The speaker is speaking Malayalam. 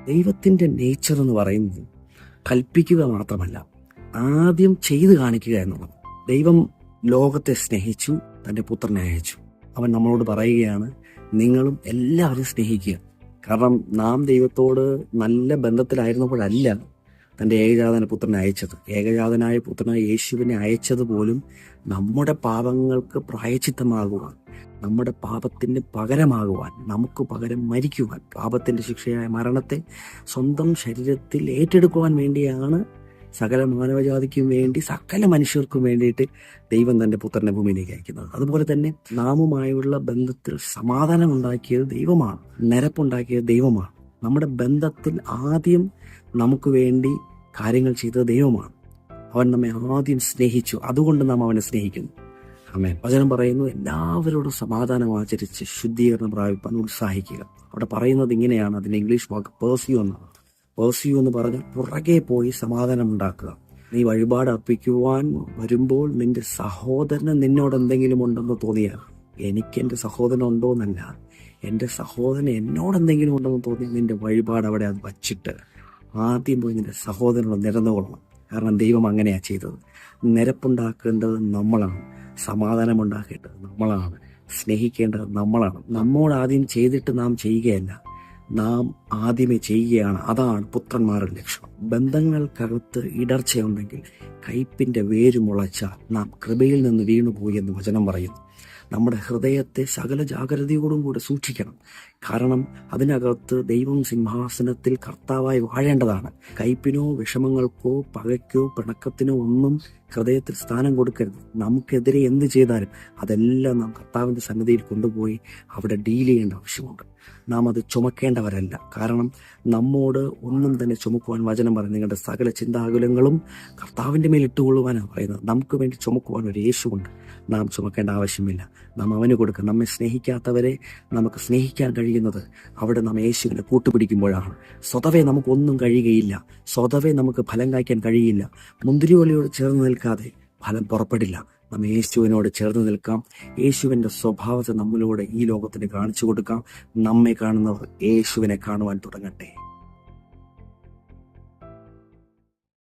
ദൈവത്തിൻ്റെ നേച്ചർ എന്ന് പറയുന്നത് കൽപ്പിക്കുക മാത്രമല്ല, ആദ്യം ചെയ്തു കാണിക്കുക എന്നുള്ളത്. ദൈവം ലോകത്തെ സ്നേഹിച്ചു, തൻ്റെ പുത്രനെ അയച്ചു. അവൻ നമ്മളോട് പറയുകയാണ്, നിങ്ങളും എല്ലാവരും സ്നേഹിക്കുക. കാരണം നാം ദൈവത്തോട് നല്ല ബന്ധത്തിലായിരുന്നപ്പോഴല്ല തൻ്റെ ഏകജാതന പുത്രനെ അയച്ചത്. ഏകജാതനായ പുത്രനായ യേശുവിനെ അയച്ചത് പോലും നമ്മുടെ പാപങ്ങൾക്ക് പ്രായശ്ചിത്തമാകുവാൻ, നമ്മുടെ പാപത്തിന് പകരമാകുവാൻ, നമുക്ക് പകരം മരിക്കുവാൻ, പാപത്തിൻ്റെ ശിക്ഷയായ മരണത്തെ സ്വന്തം ശരീരത്തിൽ ഏറ്റെടുക്കുവാൻ വേണ്ടിയാണ് സകല മാനവജാതിക്കും വേണ്ടി, സകല മനുഷ്യർക്കും വേണ്ടിയിട്ട് ദൈവം തൻ്റെ പുത്രനെ ഭൂമിയിലേക്ക് അയക്കുന്നത്. അതുപോലെ തന്നെ നാമുമായുള്ള ബന്ധത്തിൽ സമാധാനം ഉണ്ടാക്കിയത് ദൈവമാണ്, നിരപ്പുണ്ടാക്കിയത് ദൈവമാണ്. നമ്മുടെ ബന്ധത്തിൽ ആദ്യം നമുക്ക് വേണ്ടി കാര്യങ്ങൾ ചെയ്തത് ദൈവമാണ്. അവൻ നമ്മെ ആദ്യം സ്നേഹിച്ചു, അതുകൊണ്ട് നാം അവനെ സ്നേഹിക്കുന്നു. ആമേൻ. വചനം പറയുന്നു, എല്ലാവരോടും സമാധാനം ആചരിച്ച് ശുദ്ധീകരണം പ്രാപിപ്പാൻ ഉത്സാഹിക്കുക. അവിടെ പറയുന്നത് ഇങ്ങനെയാണ്, അതിൻ്റെ ഇംഗ്ലീഷ് വാക്ക് പേഴ്സ്യൂ എന്നാണ്. പേഴ്സ്യൂ എന്ന് പറഞ്ഞാൽ പുറകെ പോയി സമാധാനം ഉണ്ടാക്കുക. നീ വഴിപാട് അർപ്പിക്കുവാൻ വരുമ്പോൾ നിന്റെ സഹോദരന് നിന്നോട് എന്തെങ്കിലും ഉണ്ടെന്ന് തോന്നിയാൽ, എനിക്ക് എൻ്റെ സഹോദരൻ ഉണ്ടോ എന്നല്ല, എൻ്റെ സഹോദരൻ എന്നോട് എന്തെങ്കിലും ഉണ്ടെന്ന് തോന്നി നിന്റെ വഴിപാട് അവിടെ അത് വച്ചിട്ട് ആദ്യം പോയി നിന്റെ സഹോദരനോട് നിരന്നുകൊള്ളണം. കാരണം ദൈവം അങ്ങനെയാണ് ചെയ്തത്. നിരപ്പുണ്ടാക്കേണ്ടത് നമ്മളാണ്, സമാധാനം ഉണ്ടാക്കേണ്ടത് നമ്മളാണ്, സ്നേഹിക്കേണ്ടത് നമ്മളാണ്. നമ്മോട് ആദ്യം ചെയ്തിട്ട് നാം ചെയ്യുകയല്ല, നാം ആദ്യമേ ചെയ്യുകയാണ്. അതാണ് പുത്രന്മാരുടെ ലക്ഷണം. ബന്ധങ്ങൾക്കകത്ത് ഇടർച്ചയുണ്ടെങ്കിൽ കയ്പിൻ്റെ വേര് മുളച്ചാൽ നാം കൃപയിൽ നിന്ന് വീണുപോയി എന്ന് വചനം പറയുന്നു. നമ്മുടെ ഹൃദയത്തെ സകല ജാഗ്രതയോടും കൂടെ സൂക്ഷിക്കണം. കാരണം അതിനകത്ത് ദൈവം സിംഹാസനത്തിൽ കർത്താവായി വാഴേണ്ടതാണ്. കയ്പിനോ വിഷമങ്ങൾക്കോ പകയ്ക്കോ പിണക്കത്തിനോ ഒന്നും ഹൃദയത്തിൽ സ്ഥാനം കൊടുക്കരുത്. നമുക്കെതിരെ എന്ത് ചെയ്താലും അതെല്ലാം നാം കർത്താവിൻ്റെ സന്നിധിയിൽ കൊണ്ടുപോയി അവിടെ ഡീൽ ചെയ്യേണ്ട ആവശ്യമുണ്ട്. നാം അത് ചുമക്കേണ്ടവരല്ല. കാരണം നമ്മോട് ഒന്നും തന്നെ ചുമക്കുവാൻ വചനം പറയും, നിങ്ങളുടെ സകല ചിന്താകുലങ്ങളും കർത്താവിൻ്റെ മേൽ ഇട്ടുകൊള്ളുവാനാണ് പറയുന്നത്. നമുക്ക് വേണ്ടി ചുമക്കുവാൻ ഒരു യേശുവുണ്ട്. നാം ചുമക്കേണ്ട ആവശ്യമില്ല, നാം അവന് കൊടുക്കുക. നമ്മെ സ്നേഹിക്കാത്തവരെ നമുക്ക് സ്നേഹിക്കാൻ കഴിയുന്നത് അവിടെ നാം യേശുവിനെ കൂട്ടുപിടിക്കുമ്പോഴാണ്. സ്വതവേ നമുക്കൊന്നും കഴിയുകയില്ല, സ്വതവേ നമുക്ക് ഫലം കായ്ക്കാൻ കഴിയില്ല. മുന്തിരിവള്ളിയോട് ചേർന്ന് നിൽക്കാതെ ഫലം പുറപ്പെടില്ല. നാം യേശുവിനോട് ചേർന്ന് നിൽക്കാം. യേശുവിൻ്റെ സ്വഭാവത്തെ നമ്മളിലൂടെ ഈ ലോകത്തിന് കാണിച്ചു കൊടുക്കാം. നമ്മെ കാണുന്നവർ യേശുവിനെ കാണുവാൻ തുടങ്ങട്ടെ.